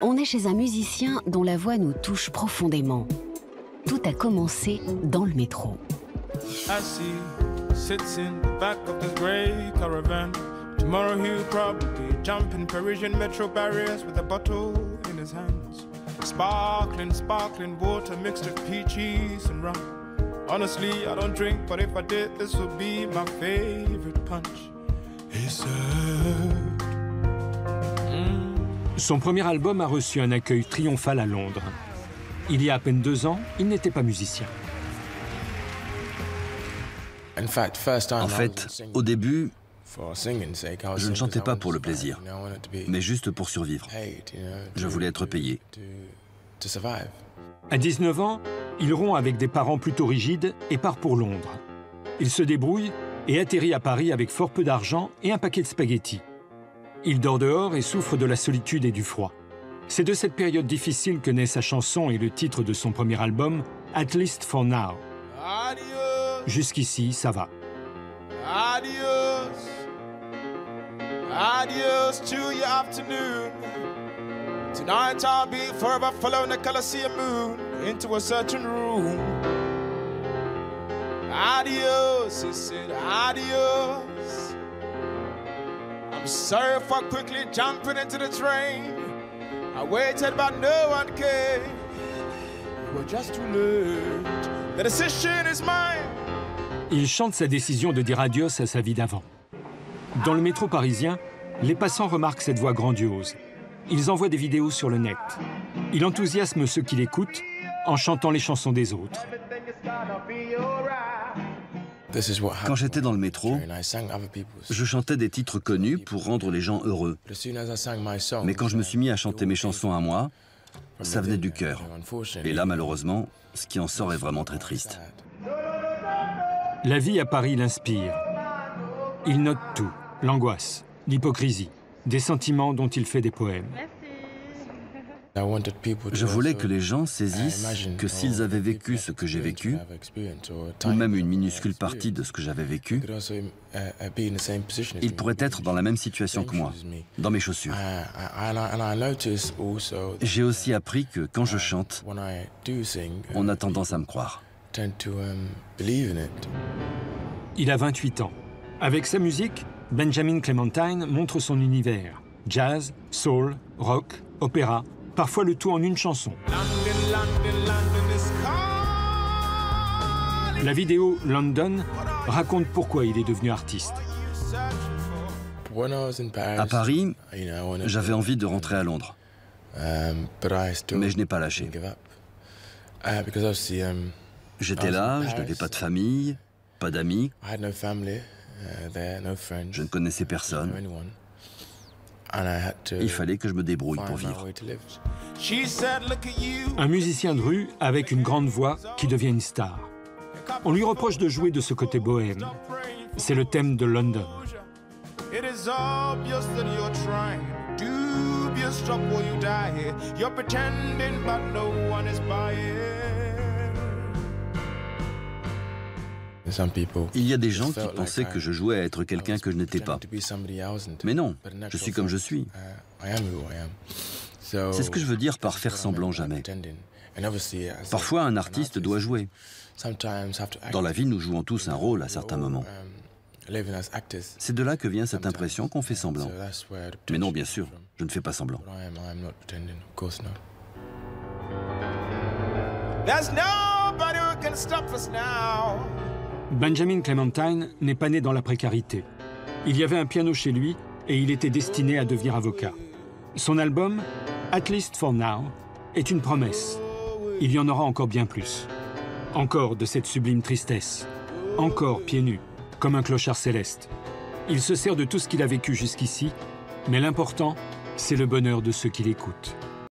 On est chez un musicien dont la voix nous touche profondément. Tout a commencé dans le métro. Tomorrow he'll probably jump in Parisian metro barriers with a bottle in his hands. Sparkling, sparkling water mixed with peaches and rum. Honestly, I don't drink, but if I did, this would be my favorite punch. He said. Son premier album a reçu un accueil triomphal à Londres. Il y a à peine 2 ans, il n'était pas musicien. En fait, au début, je ne chantais pas pour le plaisir, mais juste pour survivre. Je voulais être payé. À 19 ans, il rompt avec des parents plutôt rigides et part pour Londres. Il se débrouille et atterrit à Paris avec fort peu d'argent et un paquet de spaghettis. Il dort dehors et souffre de la solitude et du froid. C'est de cette période difficile que naît sa chanson et le titre de son premier album, At Least for Now. Jusqu'ici, ça va. Adios, adios to your afternoon. Tonight I'll be forever following the Colosseum moon into a certain room. Adios, he said, adios. I'm sorry for quickly jumping into the train. I waited but no one came. You were just too late. The decision is mine. Il chante sa décision de dire adios à sa vie d'avant. Dans le métro parisien, les passants remarquent cette voix grandiose. Ils envoient des vidéos sur le net. Il enthousiasme ceux qui l'écoutent en chantant les chansons des autres. Quand j'étais dans le métro, je chantais des titres connus pour rendre les gens heureux. Mais quand je me suis mis à chanter mes chansons à moi, ça venait du cœur. Et là, malheureusement, ce qui en sort est vraiment très triste. La vie à Paris l'inspire. Il note tout, l'angoisse, l'hypocrisie, des sentiments dont il fait des poèmes. Je voulais que les gens saisissent que s'ils avaient vécu ce que j'ai vécu, ou même une minuscule partie de ce que j'avais vécu, ils pourraient être dans la même situation que moi, dans mes chaussures. J'ai aussi appris que quand je chante, on a tendance à me croire. Il a 28 ans. Avec sa musique, Benjamin Clementine montre son univers. Jazz, soul, rock, opéra, parfois le tout en une chanson. La vidéo London raconte pourquoi il est devenu artiste. À Paris, j'avais envie de rentrer à Londres. Mais je n'ai pas lâché. J'étais là, je n'avais pas de famille, pas d'amis. Je ne connaissais personne. Il fallait que je me débrouille pour vivre. Un musicien de rue avec une grande voix qui devient une star. On lui reproche de jouer de ce côté bohème. C'est le thème de London. Il y a des gens qui pensaient que je jouais à être quelqu'un que je n'étais pas. Mais non, je suis comme je suis. C'est ce que je veux dire par faire semblant jamais. Parfois, un artiste doit jouer. Dans la vie, nous jouons tous un rôle à certains moments. C'est de là que vient cette impression qu'on fait semblant. Mais non, bien sûr, je ne fais pas semblant. Benjamin Clementine n'est pas né dans la précarité. Il y avait un piano chez lui et il était destiné à devenir avocat. Son album, At Least for Now, est une promesse. Il y en aura encore bien plus. Encore de cette sublime tristesse. Encore pieds nus, comme un clochard céleste. Il se sert de tout ce qu'il a vécu jusqu'ici, mais l'important, c'est le bonheur de ceux qui l'écoutent.